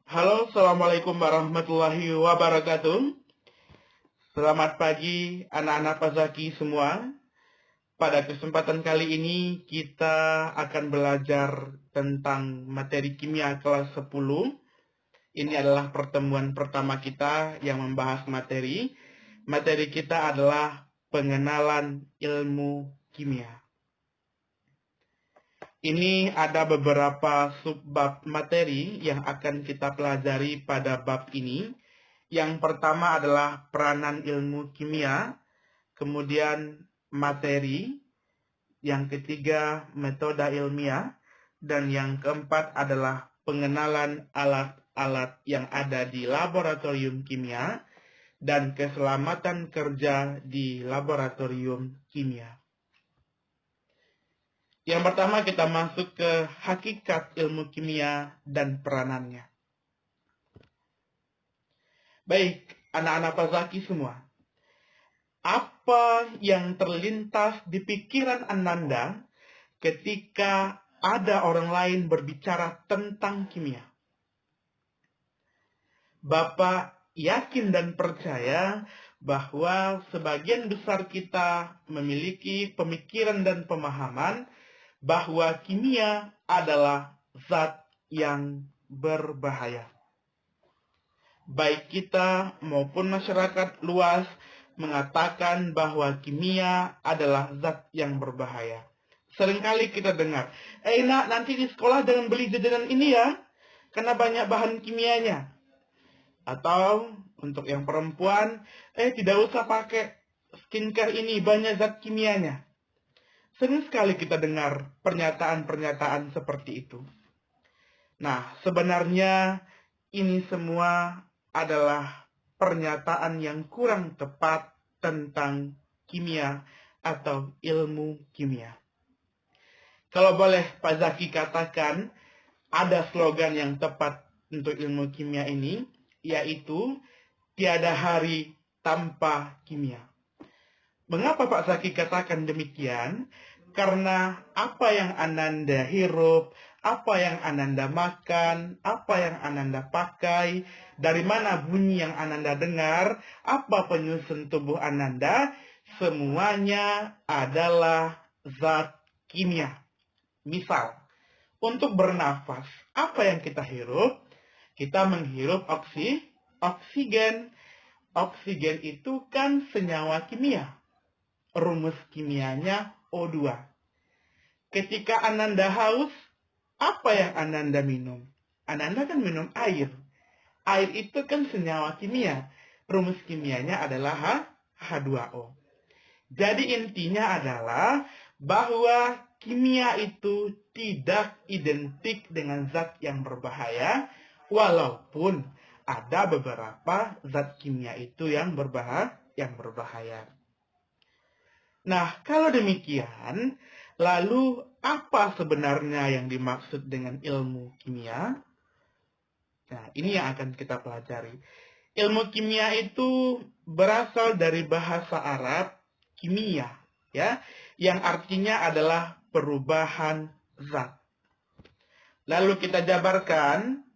Halo, Assalamualaikum warahmatullahi wabarakatuh. Selamat pagi anak-anak Pazaki semua. Pada kesempatan kali ini kita akan belajar tentang materi kimia kelas 10. Ini adalah pertemuan pertama kita yang membahas materi. Materi kita adalah pengenalan ilmu kimia. Ini ada beberapa subbab materi yang akan kita pelajari pada bab ini. Yang pertama adalah peranan ilmu kimia, kemudian materi, yang ketiga metode ilmiah, dan yang keempat adalah pengenalan alat-alat yang ada di laboratorium kimia dan keselamatan kerja di laboratorium kimia. Yang pertama kita masuk ke hakikat ilmu kimia dan peranannya. Baik, anak-anak Pazaki semua. Apa yang terlintas di pikiran Ananda ketika ada orang lain berbicara tentang kimia? Bapak yakin dan percaya bahwa sebagian besar kita memiliki pemikiran dan pemahaman bahwa kimia adalah zat yang berbahaya. Baik kita maupun masyarakat luas mengatakan bahwa kimia adalah zat yang berbahaya. Seringkali kita dengar, nak, nanti di sekolah jangan beli jajanan ini ya, karena banyak bahan kimianya. Atau untuk yang perempuan, tidak usah pakai skincare ini, banyak zat kimianya. Sering sekali kita dengar pernyataan-pernyataan seperti itu. Nah, sebenarnya ini semua adalah pernyataan yang kurang tepat tentang kimia atau ilmu kimia. Kalau boleh Pak Zaki katakan, ada slogan yang tepat untuk ilmu kimia ini, yaitu tiada hari tanpa kimia. Mengapa Pak Zaki katakan demikian? Karena apa yang Ananda hirup, apa yang Ananda makan, apa yang Ananda pakai, dari mana bunyi yang Ananda dengar, apa penyusun tubuh Ananda, semuanya adalah zat kimia. Misal, untuk bernafas, apa yang kita hirup? Kita menghirup oksigen. Oksigen itu kan senyawa kimia. Rumus kimianya O2. Ketika Ananda haus, apa yang Ananda minum? Ananda kan minum air. Air itu kan senyawa kimia. Rumus kimianya adalah H2O. Jadi intinya adalah bahwa kimia itu tidak identik dengan zat yang berbahaya, walaupun ada beberapa zat kimia itu yang berbahaya. Nah, kalau demikian, lalu apa sebenarnya yang dimaksud dengan ilmu kimia? Nah, ini yang akan kita pelajari. Ilmu kimia itu berasal dari bahasa Arab kimia, ya, yang artinya adalah perubahan zat. Lalu kita jabarkan,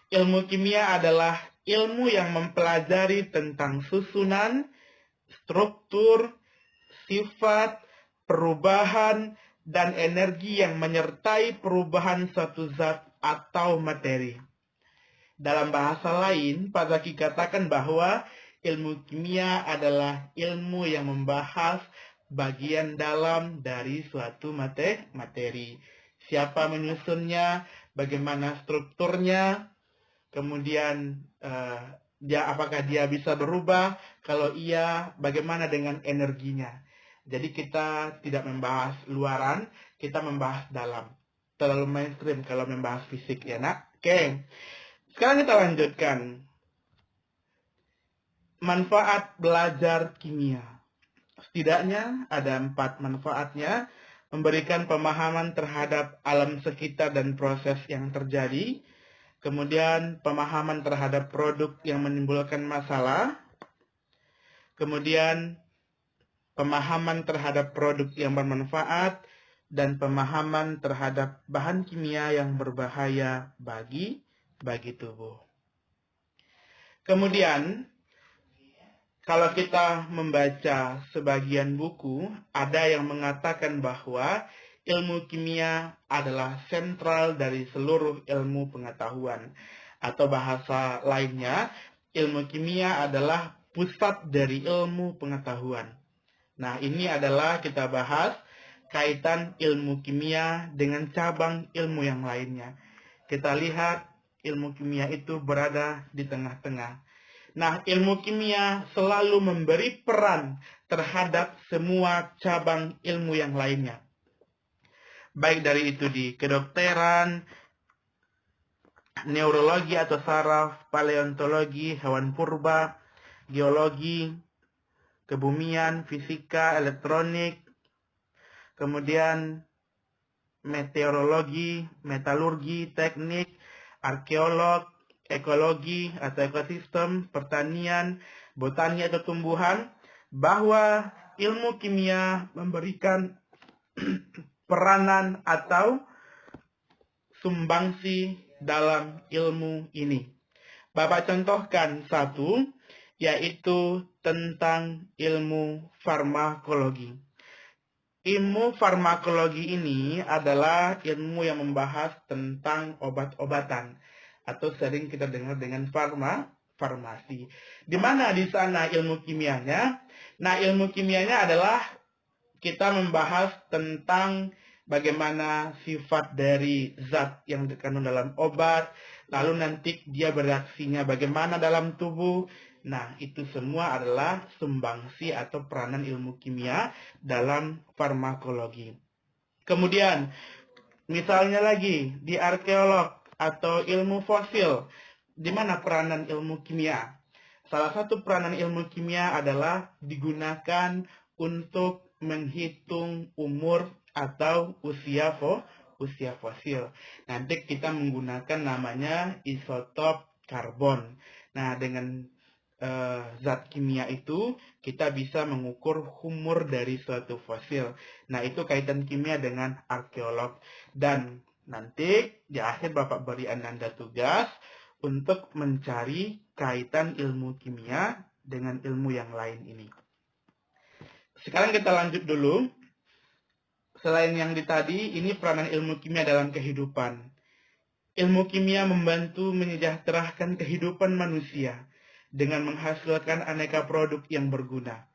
ilmu kimia adalah ilmu yang mempelajari tentang susunan, struktur, sifat, perubahan, dan energi yang menyertai perubahan suatu zat atau materi. Dalam bahasa lain, Pak Zaki katakan bahwa ilmu kimia adalah ilmu yang membahas bagian dalam dari suatu materi. Siapa menyusunnya, bagaimana strukturnya, kemudian apakah dia bisa berubah? Kalau iya, bagaimana dengan energinya? Jadi kita tidak membahas luaran, kita membahas dalam. Terlalu mainstream kalau membahas fisik ya nak. Oke, sekarang kita lanjutkan. Manfaat belajar kimia. Setidaknya ada 4 manfaatnya. Memberikan pemahaman terhadap alam sekitar dan proses yang terjadi. Kemudian pemahaman terhadap produk yang menimbulkan masalah. Kemudian pemahaman terhadap produk yang bermanfaat. Dan pemahaman terhadap bahan kimia yang berbahaya bagi bagi tubuh. Kemudian, kalau kita membaca sebagian buku, ada yang mengatakan bahwa ilmu kimia adalah sentral dari seluruh ilmu pengetahuan. Atau bahasa lainnya, ilmu kimia adalah pusat dari ilmu pengetahuan. Nah, ini adalah kita bahas kaitan ilmu kimia dengan cabang ilmu yang lainnya. Kita lihat ilmu kimia itu berada di tengah-tengah. Nah, ilmu kimia selalu memberi peran terhadap semua cabang ilmu yang lainnya. Baik dari itu di kedokteran, neurologi atau saraf, paleontologi, hewan purba, geologi, kebumian, fisika, elektronik, kemudian meteorologi, metalurgi, teknik, arkeolog, ekologi atau ekosistem, pertanian, botani atau tumbuhan, bahwa ilmu kimia memberikan peranan atau sumbangsi dalam ilmu ini. Bapak contohkan satu, yaitu tentang ilmu farmakologi. Ilmu farmakologi ini adalah ilmu yang membahas tentang obat-obatan atau sering kita dengar dengan farmasi. Di mana di sana ilmu kimianya? Nah, ilmu kimianya adalah kita membahas tentang bagaimana sifat dari zat yang dikandung dalam obat, lalu nanti dia bereaksinya bagaimana dalam tubuh. Nah, itu semua adalah sumbangsi atau peranan ilmu kimia dalam farmakologi. Kemudian, misalnya lagi di arkeolog atau ilmu fosil, di mana peranan ilmu kimia? Salah satu peranan ilmu kimia adalah digunakan untuk menghitung umur atau usia fosil. Nanti kita menggunakan namanya isotop karbon. Nah, dengan zat kimia itu kita bisa mengukur umur dari suatu fosil. Nah, itu kaitan kimia dengan arkeolog. Dan nanti di akhir Bapak beri Ananda tugas untuk mencari kaitan ilmu kimia dengan ilmu yang lain ini. Sekarang kita lanjut dulu. Selain yang tadi, ini peranan ilmu kimia dalam kehidupan. Ilmu kimia membantu menyejahterakan kehidupan manusia dengan menghasilkan aneka produk yang berguna.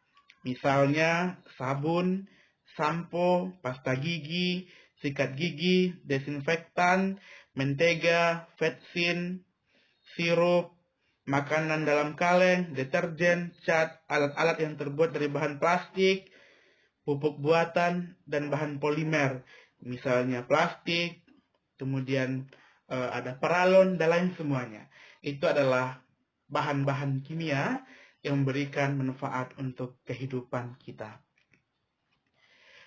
Misalnya sabun, sampo, pasta gigi, sikat gigi, desinfektan, mentega, vetsin, sirup, makanan dalam kaleng, deterjen, cat, alat-alat yang terbuat dari bahan plastik, pupuk buatan, dan bahan polimer. Misalnya plastik, kemudian ada paralon, dan lain semuanya. Itu adalah bahan-bahan kimia yang memberikan manfaat untuk kehidupan kita.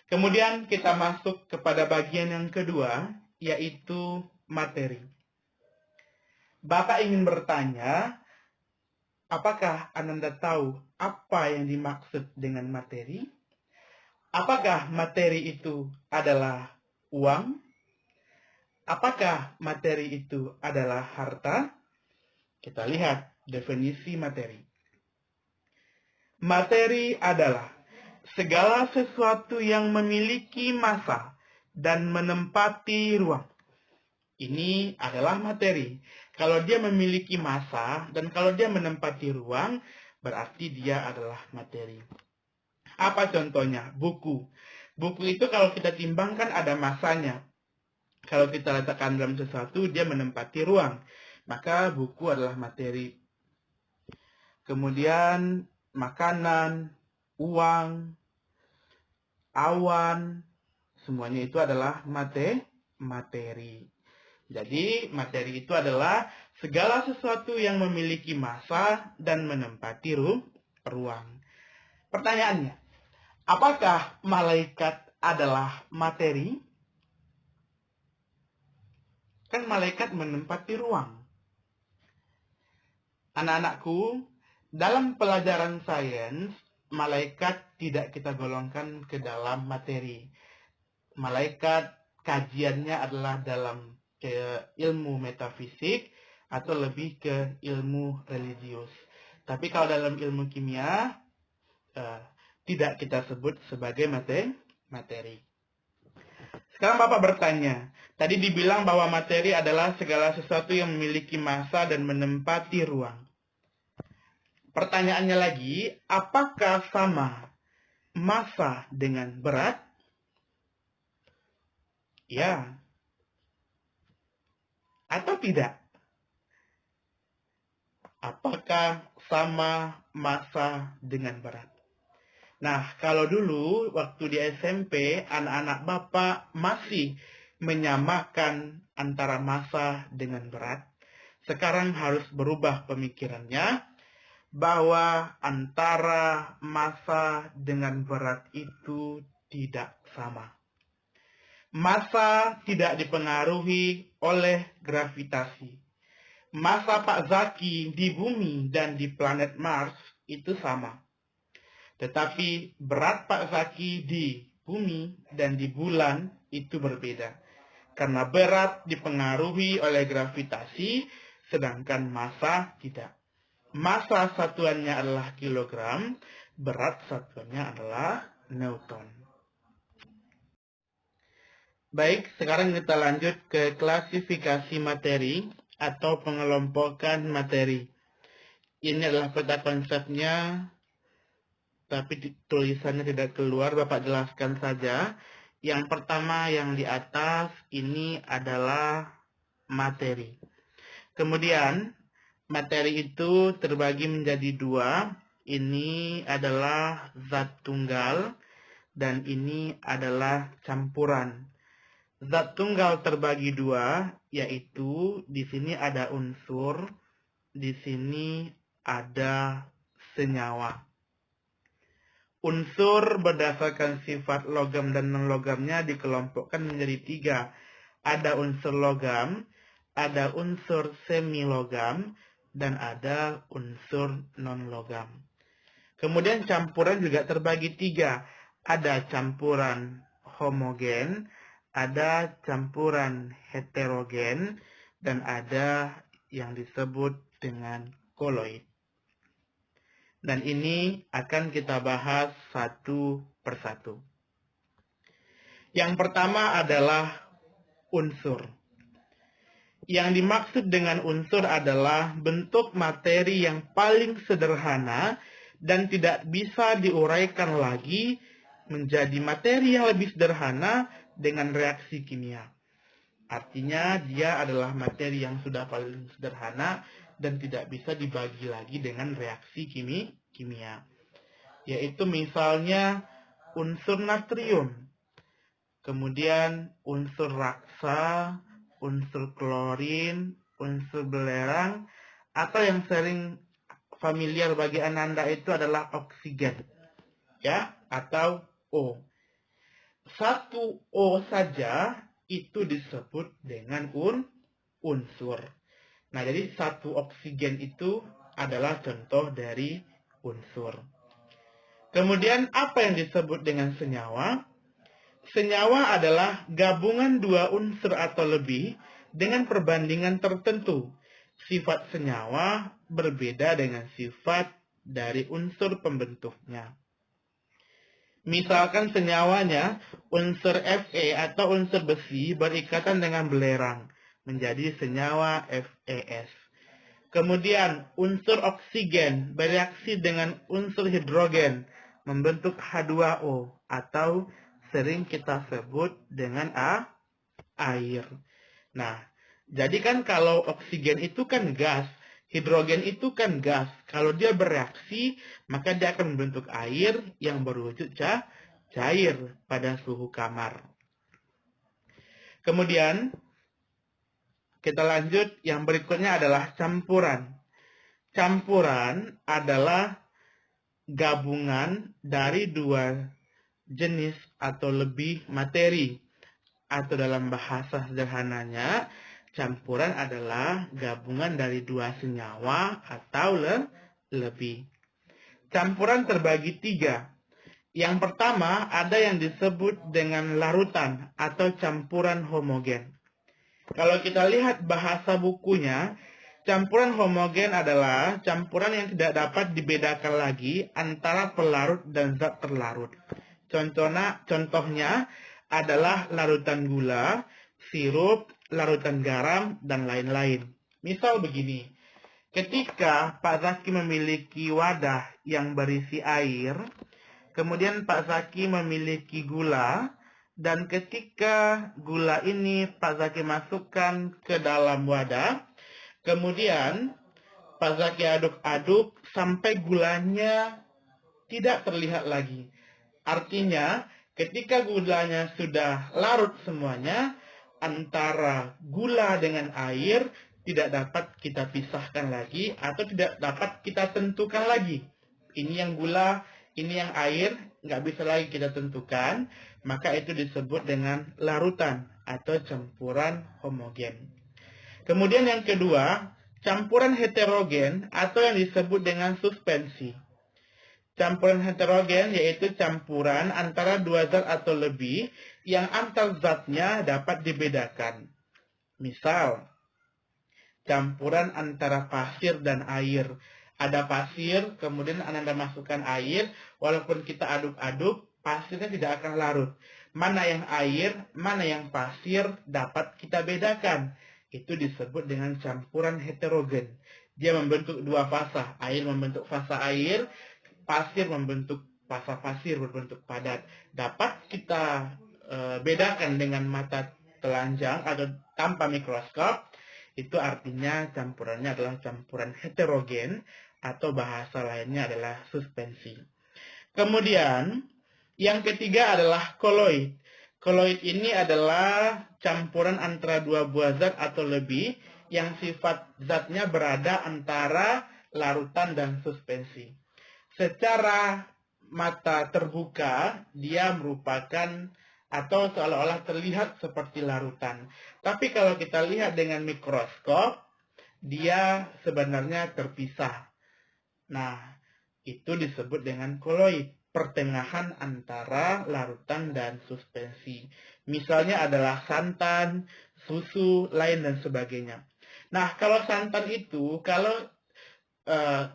Kemudian kita masuk kepada bagian yang kedua, yaitu materi. Bapak ingin bertanya, apakah Ananda tahu apa yang dimaksud dengan materi? Apakah materi itu adalah uang? Apakah materi itu adalah harta? Kita lihat definisi materi. Materi adalah segala sesuatu yang memiliki massa dan menempati ruang. Ini adalah materi. Kalau dia memiliki massa dan kalau dia menempati ruang, berarti dia adalah materi. Apa contohnya? Buku. Buku itu kalau kita timbangkan ada massanya. Kalau kita letakkan dalam sesuatu, dia menempati ruang. Maka buku adalah materi. Kemudian makanan, uang, awan, semuanya itu adalah materi. Jadi materi itu adalah segala sesuatu yang memiliki massa dan menempati ruang. Pertanyaannya, apakah malaikat adalah materi? Kan malaikat menempati ruang. Anak-anakku, dalam pelajaran sains, malaikat tidak kita golongkan ke dalam materi. Malaikat kajiannya adalah dalam ilmu metafisik atau lebih ke ilmu religius. Tapi kalau dalam ilmu kimia tidak kita sebut sebagai materi. Sekarang Bapak bertanya, tadi dibilang bahwa materi adalah segala sesuatu yang memiliki massa dan menempati ruang. Pertanyaannya lagi, apakah sama massa dengan berat? Ya. Atau tidak? Apakah sama massa dengan berat? Nah, kalau dulu waktu di SMP, anak-anak Bapak masih menyamakan antara massa dengan berat. Sekarang harus berubah pemikirannya bahwa antara massa dengan berat itu tidak sama. Massa tidak dipengaruhi oleh gravitasi. Massa Pak Zaki di bumi dan di planet Mars itu sama. Tetapi berat Pak Zaki di bumi dan di bulan itu berbeda. Karena berat dipengaruhi oleh gravitasi, sedangkan massa tidak. Massa satuannya adalah kilogram, berat satuannya adalah newton. Baik, sekarang kita lanjut ke klasifikasi materi atau pengelompokan materi. Ini adalah peta konsepnya, tapi tulisannya tidak keluar, Bapak jelaskan saja. Yang pertama yang di atas ini adalah materi. Kemudian, materi itu terbagi menjadi dua. Ini adalah zat tunggal, dan ini adalah campuran. Zat tunggal terbagi dua, yaitu di sini ada unsur, di sini ada senyawa. Unsur berdasarkan sifat logam dan non-logamnya dikelompokkan menjadi tiga. Ada unsur logam, ada unsur semi-logam, dan ada unsur non-logam. Kemudian campuran juga terbagi tiga. Ada campuran homogen, ada campuran heterogen, dan ada yang disebut dengan koloid. Dan ini akan kita bahas satu persatu. Yang pertama adalah unsur. Yang dimaksud dengan unsur adalah bentuk materi yang paling sederhana dan tidak bisa diuraikan lagi menjadi materi yang lebih sederhana dengan reaksi kimia. Artinya dia adalah materi yang sudah paling sederhana dan tidak bisa dibagi lagi dengan reaksi kimia. Yaitu misalnya unsur natrium, kemudian unsur raksa, unsur klorin, unsur belerang, atau yang sering familiar bagi Ananda itu adalah oksigen, ya, atau O. Satu O saja itu disebut dengan unsur. Nah, jadi satu oksigen itu adalah contoh dari unsur. Kemudian apa yang disebut dengan senyawa? Senyawa adalah gabungan dua unsur atau lebih dengan perbandingan tertentu. Sifat senyawa berbeda dengan sifat dari unsur pembentuknya. Misalkan senyawanya unsur Fe atau unsur besi berikatan dengan belerang menjadi senyawa FeS. Kemudian unsur oksigen bereaksi dengan unsur hidrogen membentuk H2O atau sering kita sebut dengan air. Nah, jadi kan kalau oksigen itu kan gas, hidrogen itu kan gas. Kalau dia bereaksi, maka dia akan membentuk air yang berwujud cair pada suhu kamar. Kemudian, kita lanjut, yang berikutnya adalah campuran. Campuran adalah gabungan dari dua jenis atau lebih materi. Atau dalam bahasa sederhananya, campuran adalah gabungan dari dua senyawa atau lebih. Campuran terbagi tiga. Yang pertama ada yang disebut dengan larutan atau campuran homogen. Kalau kita lihat bahasa bukunya, Campuran homogen adalah campuran yang tidak dapat dibedakan lagi antara pelarut dan zat terlarut. Contohnya adalah larutan gula, sirup, larutan garam, dan lain-lain. Misal begini, ketika Pak Zaki memiliki wadah yang berisi air, kemudian Pak Zaki memiliki gula, dan ketika gula ini Pak Zaki masukkan ke dalam wadah, kemudian Pak Zaki aduk-aduk sampai gulanya tidak terlihat lagi. Artinya, ketika gulanya sudah larut semuanya, antara gula dengan air tidak dapat kita pisahkan lagi atau tidak dapat kita tentukan lagi. Ini yang gula, ini yang air, nggak bisa lagi kita tentukan, maka itu disebut dengan larutan atau campuran homogen. Kemudian yang kedua, campuran heterogen atau yang disebut dengan suspensi. Campuran heterogen yaitu campuran antara dua zat atau lebih yang antar zatnya dapat dibedakan. Misal, campuran antara pasir dan air. Ada pasir, kemudian Anda masukkan air, walaupun kita aduk-aduk, pasirnya tidak akan larut. Mana yang air, mana yang pasir dapat kita bedakan. Itu disebut dengan campuran heterogen. Dia membentuk dua fasa. Air membentuk fasa air, pasir membentuk fasa pasir berbentuk padat. Dapat kita bedakan dengan mata telanjang atau tanpa mikroskop. Itu artinya campurannya adalah campuran heterogen atau bahasa lainnya adalah suspensi. Kemudian yang ketiga adalah koloid. Koloid ini adalah campuran antara dua buah zat atau lebih yang sifat zatnya berada antara larutan dan suspensi. Secara mata terbuka, dia merupakan atau seolah-olah terlihat seperti larutan. Tapi kalau kita lihat dengan mikroskop, dia sebenarnya terpisah. Nah, itu disebut dengan koloid. Pertengahan antara larutan dan suspensi. Misalnya adalah santan, susu, lain dan sebagainya. Nah, kalau santan itu, kalau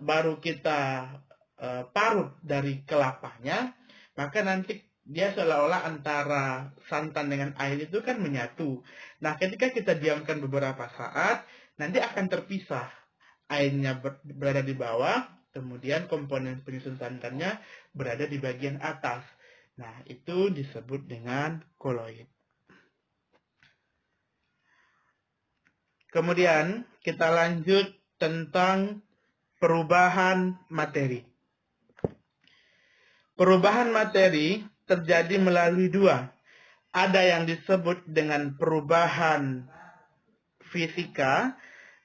baru kita parut dari kelapanya, maka nanti dia seolah-olah antara santan dengan air itu kan menyatu. Nah, ketika kita diamkan beberapa saat, nanti akan terpisah. Airnya berada di bawah, kemudian komponen penyusun santannya berada di bagian atas. Nah, itu disebut dengan koloid. Kemudian kita lanjut tentang perubahan materi. Perubahan materi terjadi melalui dua. Ada yang disebut dengan perubahan fisika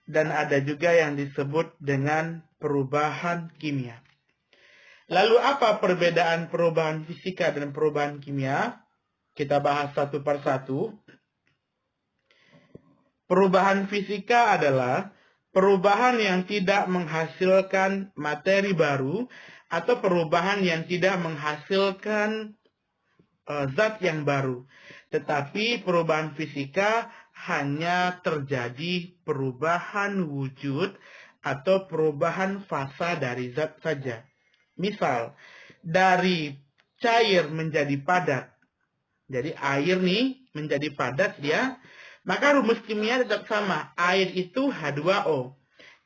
dan ada juga yang disebut dengan perubahan kimia. Lalu apa perbedaan perubahan fisika dan perubahan kimia? Kita bahas satu persatu. Perubahan fisika adalah perubahan yang tidak menghasilkan materi baru atau perubahan yang tidak menghasilkan zat yang baru. Tetapi perubahan fisika hanya terjadi perubahan wujud atau perubahan fasa dari zat saja. Misal, dari cair menjadi padat. Jadi air nih menjadi padat dia, maka rumus kimia tetap sama. Air itu H2O.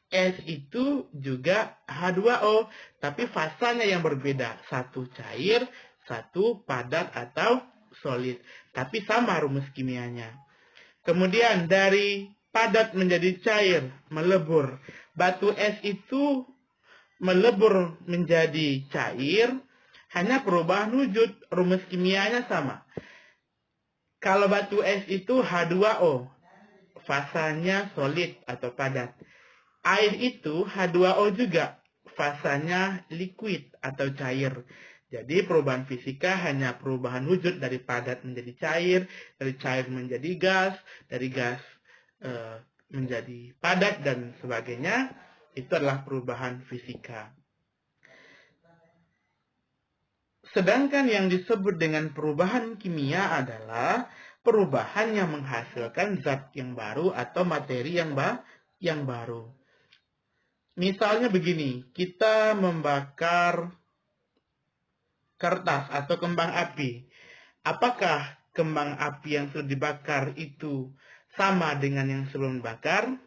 Es itu juga H2O, tapi fasanya yang berbeda. Satu cair, satu padat atau solid. Tapi sama rumus kimianya. Kemudian dari padat menjadi cair, melebur. Batu es itu melebur menjadi cair, hanya perubahan wujud, rumus kimianya sama. Kalau batu es itu H2O, fasanya solid atau padat. Air itu H2O juga, fasanya liquid atau cair. Jadi perubahan fisika hanya perubahan wujud dari padat menjadi cair, dari cair menjadi gas, dari gas menjadi padat dan sebagainya. Itu adalah perubahan fisika. Sedangkan yang disebut dengan perubahan kimia adalah perubahan yang menghasilkan zat yang baru atau materi yang baru. Misalnya begini, kita membakar kertas atau kembang api. Apakah kembang api yang sudah dibakar itu sama dengan yang sebelum dibakar?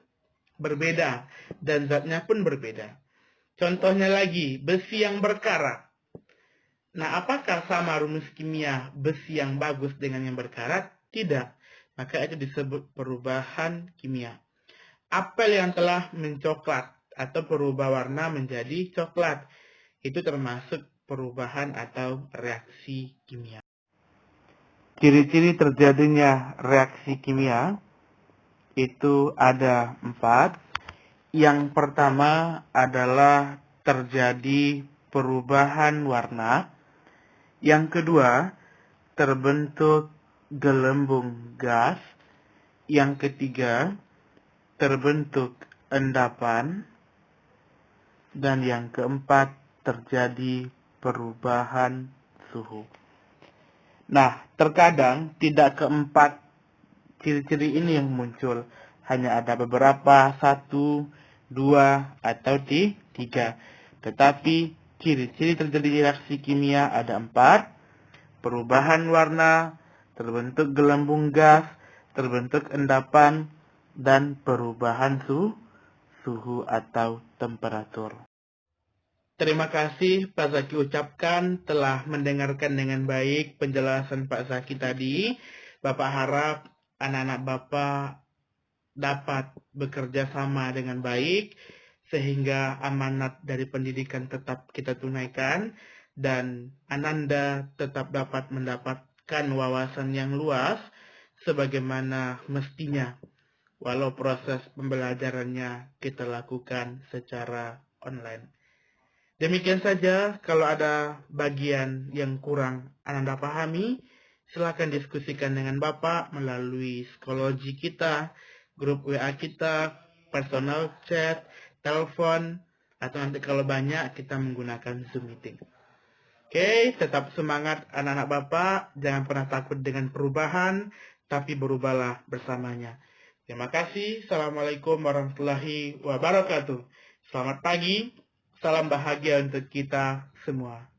Berbeda, dan zatnya pun berbeda. Contohnya lagi, besi yang berkarat. Nah, apakah sama rumus kimia besi yang bagus dengan yang berkarat? Tidak. Maka itu disebut perubahan kimia. Apel yang telah mencoklat atau berubah warna menjadi coklat, itu termasuk perubahan atau reaksi kimia. Ciri-ciri terjadinya reaksi kimia itu ada 4. Yang pertama adalah terjadi perubahan warna. Yang kedua, terbentuk gelembung gas. Yang ketiga, terbentuk endapan. Dan yang keempat, terjadi perubahan suhu. Nah, terkadang tidak keempat ciri-ciri ini yang muncul. Hanya ada beberapa, 1, 2, atau 3. Tetapi ciri-ciri terjadi reaksi kimia ada 4. Perubahan warna, terbentuk gelembung gas, terbentuk endapan, dan perubahan suhu atau temperatur. Terima kasih Pak Zaki ucapkan telah mendengarkan dengan baik penjelasan Pak Zaki tadi. Bapak harap anak-anak Bapak dapat bekerja sama dengan baik sehingga amanat dari pendidikan tetap kita tunaikan dan Ananda tetap dapat mendapatkan wawasan yang luas sebagaimana mestinya walau proses pembelajarannya kita lakukan secara online. Demikian saja, kalau ada bagian yang kurang Ananda pahami, silakan diskusikan dengan Bapak melalui psikologi kita, grup WA kita, personal chat, telepon, atau nanti kalau banyak kita menggunakan Zoom meeting. Oke, tetap semangat anak-anak Bapak, jangan pernah takut dengan perubahan, tapi berubahlah bersamanya. Terima kasih, Assalamualaikum warahmatullahi wabarakatuh. Selamat pagi. Salam bahagia untuk kita semua.